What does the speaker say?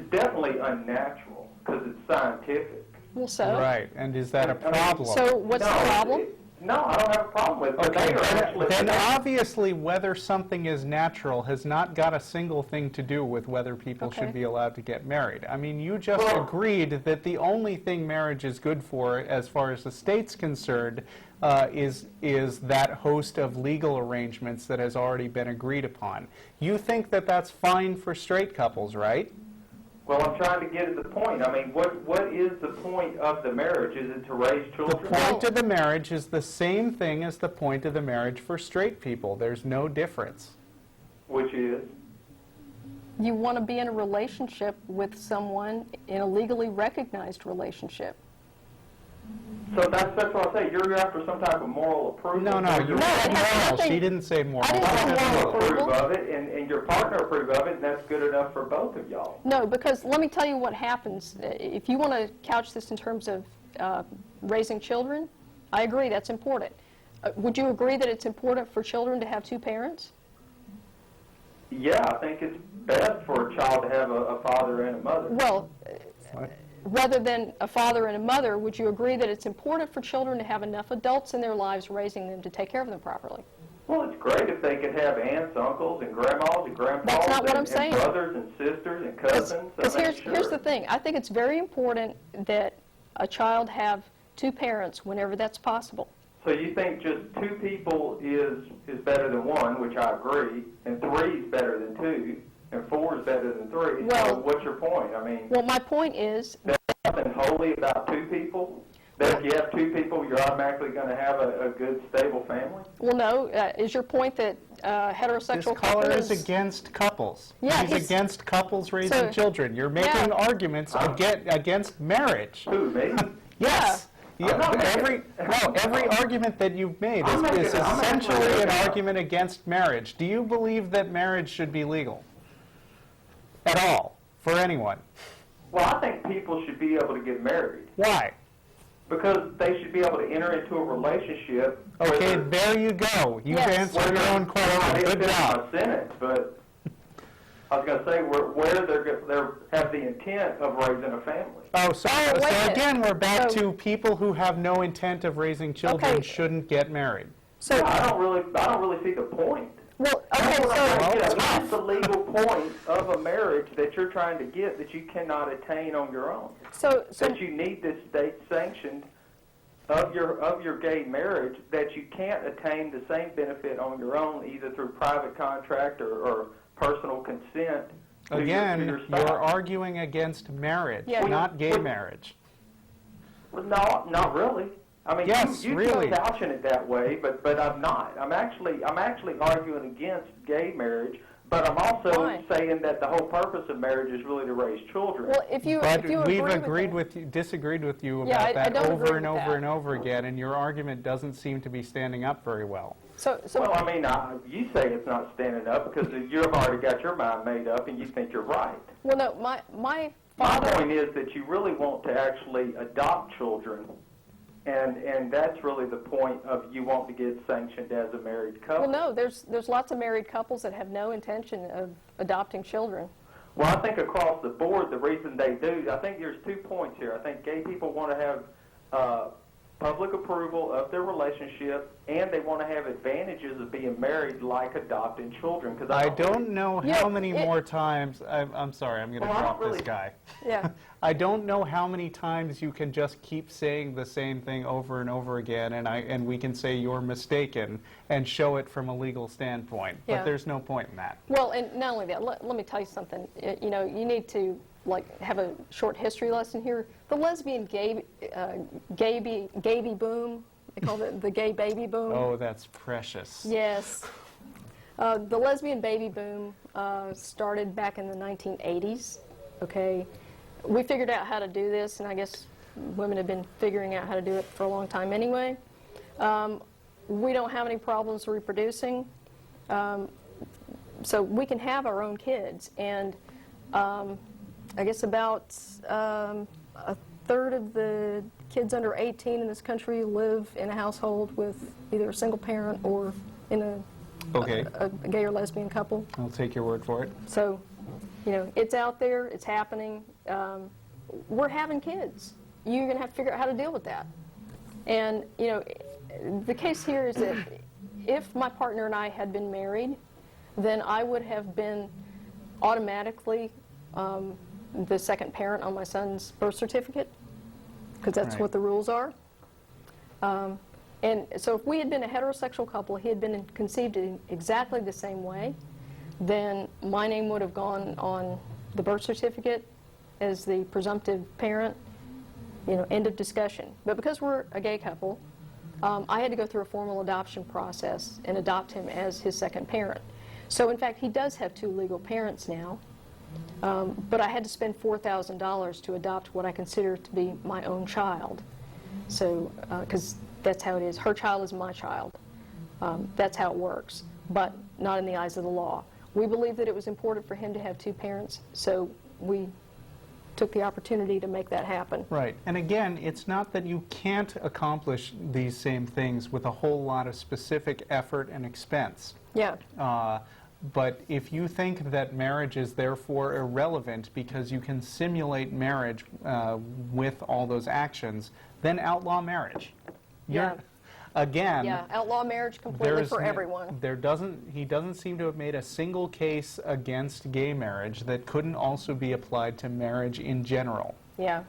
it's definitely unnatural because it's scientific. Well, so? Right, and is that a problem? So what's the problem? No, I don't have a problem with it. But Okay, they are actually, then obviously whether something is natural has not got a single thing to do with whether people should be allowed to get married. I mean, you just agreed that the only thing marriage is good for, as far as the state's concerned, is that host of legal arrangements that has already been agreed upon. You think that that's fine for straight couples, right? well, I'm trying to get at the point. I mean, what is the point of the marriage? Is it to raise The children? point of the marriage is the same thing as the point of the marriage for straight people. There's no difference. Which is? You want to be in a relationship with someone in a legally recognized relationship. So that's what I say. You're after some type of moral approval. No, you No, said it has moral. nothing- She didn't say moral. I didn't say You moral approve approval. of it, and your partner approve of it, and that's good enough for both of y'all. No, because let me tell you what happens. If you want to couch this in terms of raising children, I agree, that's important. Would you agree that it's important for children to have two parents? Yeah, I think it's best for a child to have a father and a mother. Well, What? rather than a father and a mother, would you agree that it's important for children to have enough adults in their lives raising them to take care of them properly? Well, it's great if they could have aunts, uncles, and grandmas and grandpas That's not what I'm and saying. brothers and sisters and cousins. Because I mean, here's the sure. thing. I think it's very important that a child have two parents whenever that's possible. So you think just two people is better than one, which I agree, and three is better than two, and four is better than three. Well- so what's your point? I mean, Well, my point is, there's nothing holy about two people? That if you have two people, you're automatically going to have a good, stable family? well, no, is your point that This heterosexual caller couples... is against couples. Yeah, he's against couples raising so- children. You're making Yeah. arguments against marriage. Who, me? Yes. I'm Yeah, not every argument that you've made I'm is essentially making an it. argument against marriage. Do you believe that marriage should be legal? At all? For anyone? Well, I think people should be able to get married Why? because they should be able to enter into a relationship. Okay, where there you go. You've Yes. answered your own I question. didn't Good finish job. my sentence, but I was going to say where they have the intent of raising a family. Oh, wait so a minute. again, we're back So- to people who have no intent of raising children Okay. shouldn't get married. So, I don't really see the point. well, okay, That's what I'm so... trying to get at. tough. What's the legal point of a marriage that you're trying to get that you cannot attain on your own? So, That you need this state sanctioned of your gay marriage, that you can't attain the same benefit on your own, either through private contract or personal consent. to Again, your spouse. you're arguing against marriage, Yeah. not gay marriage. Well, no, not really. I mean, Yes, you really. keep couching it that way, but I'm not. I'm actually arguing against gay marriage, but I'm also Why? saying that the whole purpose of marriage is really to raise children. Well, if you But agree we've with that- disagreed with you Yeah, about I that don't agree over and with over that. and over again, and your argument doesn't seem to be standing up very well. So, Well, I mean, you say it's not standing up because you've already got your mind made up and you think you're right. well, no, my My father... point is that you really want to actually adopt children, and that's really the point of you want to get sanctioned as a married couple. Well, no, there's lots of married couples that have no intention of adopting children. Well, I think across the board, the reason they do, I think there's 2 points here. I think gay people want to have public approval of their relationship, and they want to have advantages of being married, like adopting children. Because I don't know Yeah, how many it- more times, I'm sorry, I'm going to Well, I drop don't this really- guy. Yeah. I don't know how many times you can just keep saying the same thing over and over again, and we can say you're mistaken and show it from a legal standpoint. Yeah. But there's no point in that. Well, and not only that, let me tell you something. You know, you need to have a short history lesson here. The lesbian gay boom, they call it the gay baby boom. Oh, that's precious. Yes. The lesbian baby boom started back in the 1980s, okay? We figured out how to do this, and I guess women have been figuring out how to do it for a long time anyway. We don't have any problems reproducing, so we can have our own kids. And I guess about a third of the kids under 18 in this country live in a household with either a single parent or in Okay, a gay or lesbian couple. I'll take your word for it. So, You know, it's out there, it's happening. We're having kids. You're going to have to figure out how to deal with that. And, you know, the case here is that if my partner and I had been married, then I would have been automatically the second parent on my son's birth certificate, because that's Right. what the rules are. And so if we had been a heterosexual couple, he had been conceived in exactly the same way, then my name would have gone on the birth certificate as the presumptive parent, you know, end of discussion. But because we're a gay couple, I had to go through a formal adoption process and adopt him as his second parent. So in fact, he does have 2 legal parents now, but I had to spend $4,000 to adopt what I consider to be my own child. So, because that's how it is. Her child is my child. That's how it works, but not in the eyes of the law. We believe that it was important for him to have 2 parents, so we took the opportunity to make that happen. Right. And again, it's not that you can't accomplish these same things with a whole lot of specific effort and expense. Yeah. But if you think that marriage is therefore irrelevant because you can simulate marriage with all those actions, then outlaw marriage. Yeah. Again, Yeah, outlaw marriage completely for no- everyone. He doesn't seem to have made a single case against gay marriage that couldn't also be applied to marriage in general. Yeah.